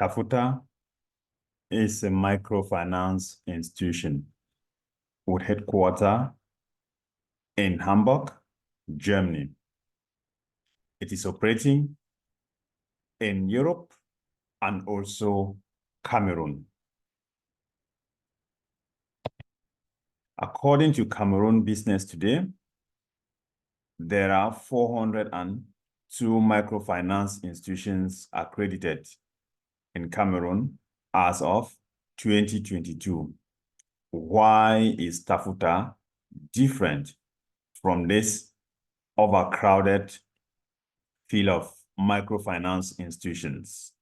Tafuta is a microfinance institution with headquarters in Hamburg, Germany. It is operating in Europe and also Cameroon. According to Cameroon Business Today, there are 402 microfinance institutions accredited in Cameroon as of 2022. Why is Tafuta different from this overcrowded field of microfinance institutions?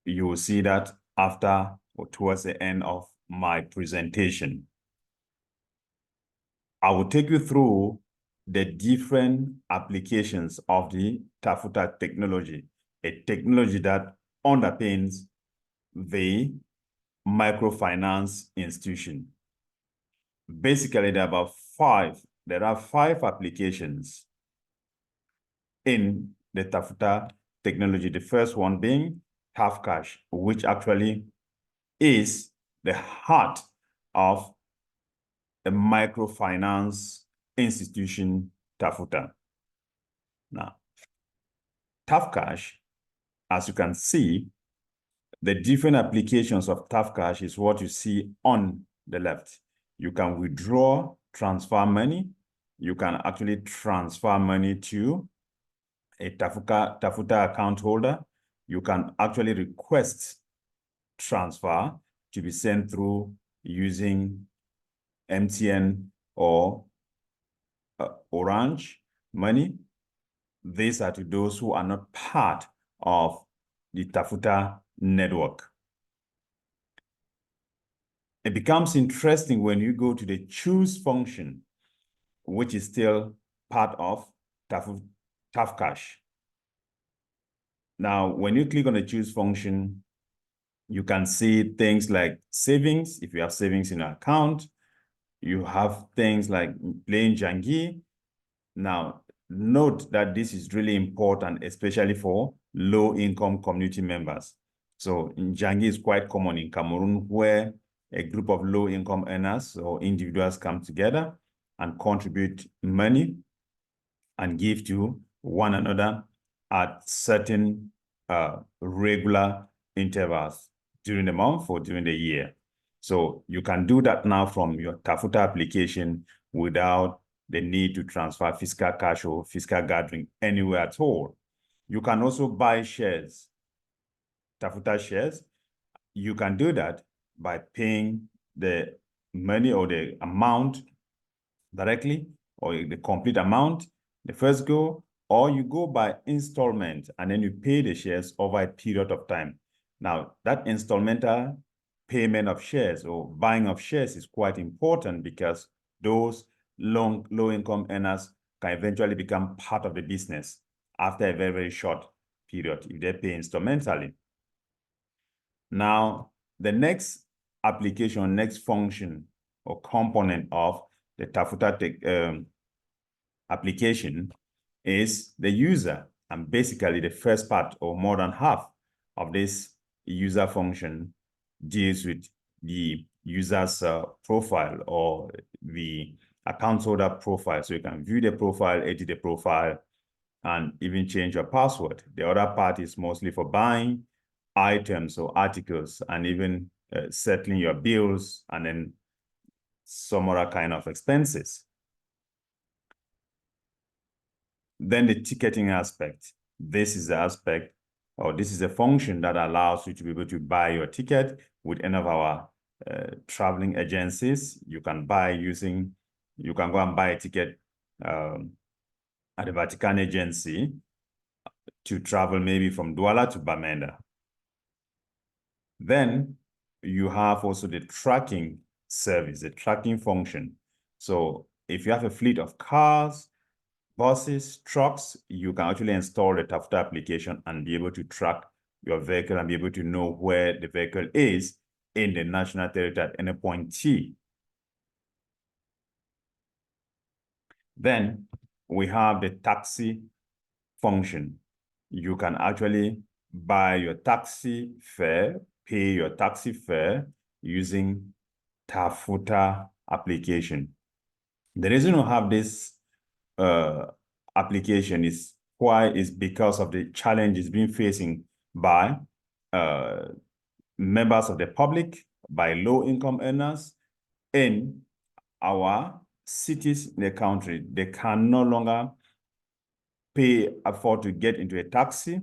You will see that after or towards the end of my presentation. I will take you through the different applications of the Tafuta technology, a technology that underpins the microfinance institution. Basically, there are five applications in the Tafuta technology. The first one being TAFCash, which actually is the heart of a microfinance institution, Tafuta. Now, TAFCash, as you can see, the different applications of TAFCash is what you see on the left. You can withdraw, transfer money. You can actually transfer money to a Tafuta account holder. You can actually request transfer to be sent through using MTN or Orange Money. These are to those who are not part of the Tafuta network. It becomes interesting when you go to the choose function, which is still part of TAFCash. Now, when you click on the choose function, you can see things like savings. If you have savings in your account, you have things like playing Jangi. Now, note that this is really important, especially for low-income community members. So Jangi is quite common in Cameroon, where a group of low-income earners or individuals come together and contribute money and give to one another at certain regular intervals during the month or during the year. So you can do that now from your Tafuta application without the need to transfer fiscal cash or fiscal gathering anywhere at all. You can also buy shares, Tafuta shares. You can do that by paying the money or the amount directly, or the complete amount the first go, or you go by installment and then you pay the shares over a period of time. Now, that installmental payment of shares or buying of shares is quite important because those low-income earners can eventually become part of the business after a very, very short period if they pay instrumentally. Now, the next application, next function or component of the Tafuta application is the user. And basically, the first part or more than half of this user function deals with the user's profile or the account holder profile. So you can view the profile, edit the profile, and even change your password. The other part is mostly for buying items or articles and even settling your bills and then some other kind of expenses. Then the ticketing aspect. This is the aspect, or this is a function that allows you to be able to buy your ticket with any of our traveling agencies. You can go and buy a ticket at the Vatican agency to travel maybe from Douala to Bamenda. Then you have also the tracking service, the tracking function. So if you have a fleet of cars, buses, trucks, you can actually install the Tafuta application and be able to track your vehicle and be able to know where the vehicle is in the national territory at any point T. Then we have the taxi function. You can actually buy your taxi fare, pay your taxi fare using Tafuta application. The reason we have this application is because of the challenges being facing by members of the public, by low-income earners in our cities in the country. They can no longer afford to get into a taxi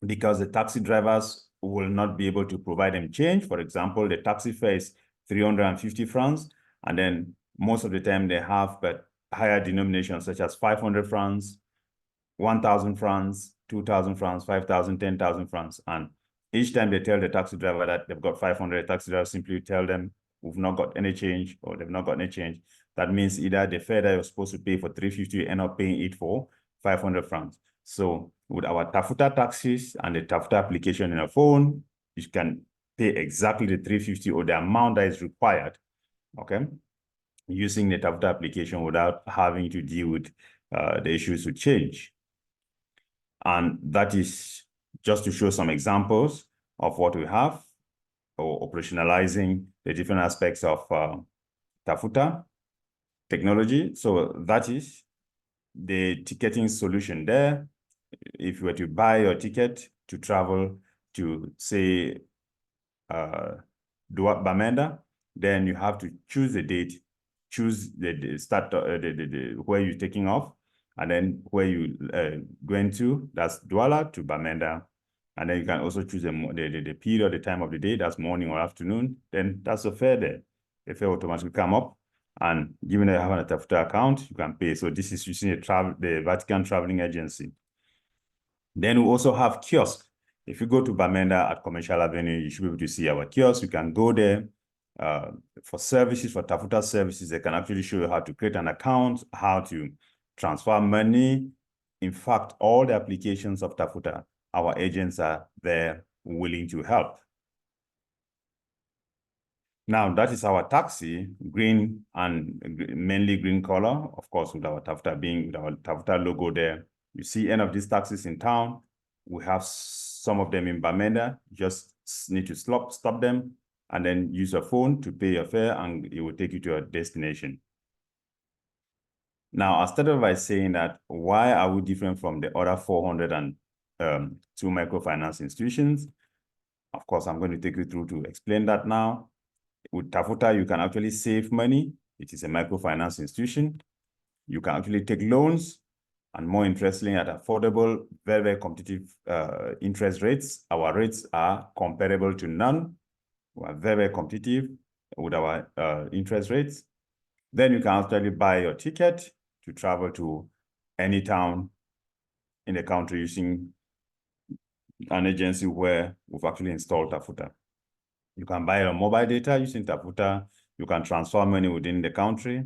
because the taxi drivers will not be able to provide them change. For example, the taxi fare is 350 francs, and then most of the time they have but higher denominations such as 500 francs, 1,000 francs, 2,000 francs, 5,000, 10,000 francs. And each time they tell the taxi driver that they've got 500, the taxi driver simply tell them, we've not got any change, or they've not got any change. That means either the fare that you're supposed to pay for 350, you end up paying it for 500 francs. So with our Tafuta taxis and the Tafuta application in a phone, you can pay exactly the 350 or the amount that is required, okay, using the Tafuta application without having to deal with the issues with change. And that is just to show some examples of what we have, or operationalizing the different aspects of Tafuta technology. So that is the ticketing solution there. If you were to buy your ticket to travel to, say, Bamenda, then you have to choose the date, choose the start, where you're taking off, and then where you going to, that's Douala to Bamenda. And then you can also choose the period, the time of the day, that's morning or afternoon. Then that's the fare there. The fare automatically come up, and given that you have a Tafuta account, you can pay. So this is using the Vatican Traveling Agency. Then we also have kiosks. If you go to Bamenda at Commercial Avenue, you should be able to see our kiosk. You can go there for services, for Tafuta services. They can actually show you how to create an account, how to transfer money. In fact, all the applications of Tafuta, our agents are there willing to help. Now, that is our taxi, green and mainly green color, of course, with our Tafuta logo there. You see any of these taxis in town. We have some of them in Bamenda. You just need to stop them and then use your phone to pay your fare, and it will take you to your destination. Now, I started by saying that why are we different from the other 402 microfinance institutions? Of course, I'm going to take you through to explain that now. With Tafuta, you can actually save money. It is a microfinance institution. You can actually take loans, and more interestingly, at affordable, very, very competitive interest rates. Our rates are comparable to none. We are very, very competitive with our interest rates. Then you can actually buy your ticket to travel to any town in the country using an agency where we've actually installed Tafuta. You can buy your mobile data using Tafuta. You can transfer money within the country,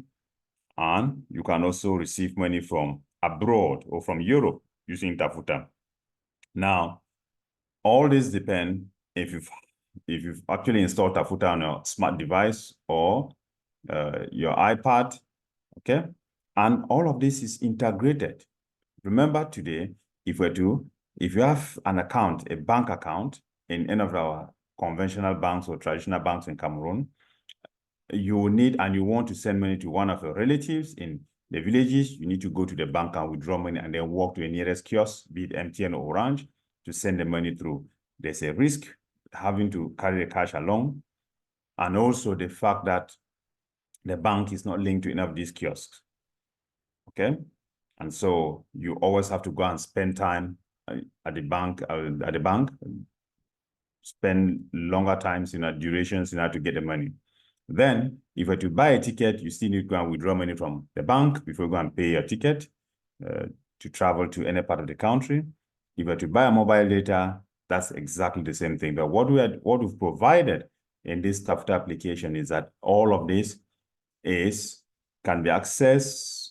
and you can also receive money from abroad or from Europe using Tafuta. Now, all this depends if you've actually installed Tafuta on your smart device or your iPad, okay? And all of this is integrated. Remember today, if you have an account, a bank account in any of our conventional banks or traditional banks in Cameroon, you will need, and you want to send money to one of your relatives in the villages, you need to go to the bank and withdraw money and then walk to the nearest kiosk, be it MTN or Orange, to send the money through. There's a risk having to carry the cash along, and also the fact that the bank is not linked to any of these kiosks, okay? And so you always have to go and spend time at the bank, spend longer times, durations in order to get the money. Then, if you were to buy a ticket, you still need to go and withdraw money from the bank before you go and pay your ticket to travel to any part of the country. If you were to buy a mobile data, that's exactly the same thing. But what we've provided in this Tafuta application is that all of this can be accessed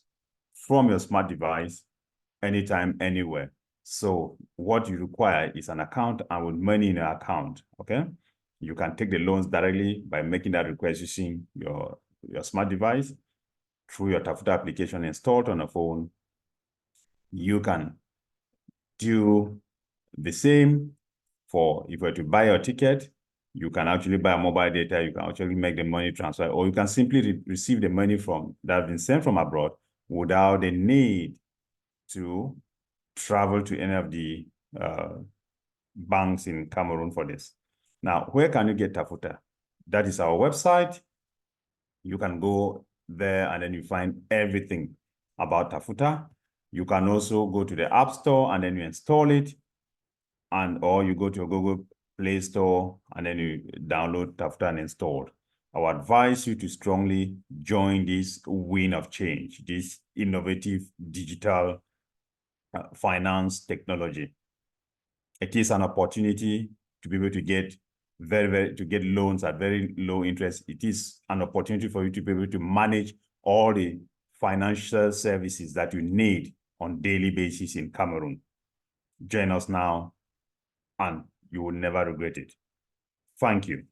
from your smart device anytime, anywhere. So what you require is an account and with money in your account, okay? You can take the loans directly by making that request using your smart device through your Tafuta application installed on a phone. You can do The same for if you were to buy your ticket, you can actually buy a mobile data, you can actually make the money transfer, or you can simply receive the money that has been sent from abroad without the need to travel to any of the banks in Cameroon for this. Now, where can you get Tafuta? That is our website. You can go there and then you find everything about Tafuta. You can also go to the App Store and then you install it, or you go to your Google Play Store and then you download Tafuta and install. I would advise you to strongly join this wind of change, this innovative digital finance technology. It is an opportunity to be able to get loans at very low interest. It is an opportunity for you to be able to manage all the financial services that you need on a daily basis in Cameroon. Join us now, and you will never regret it. Thank you.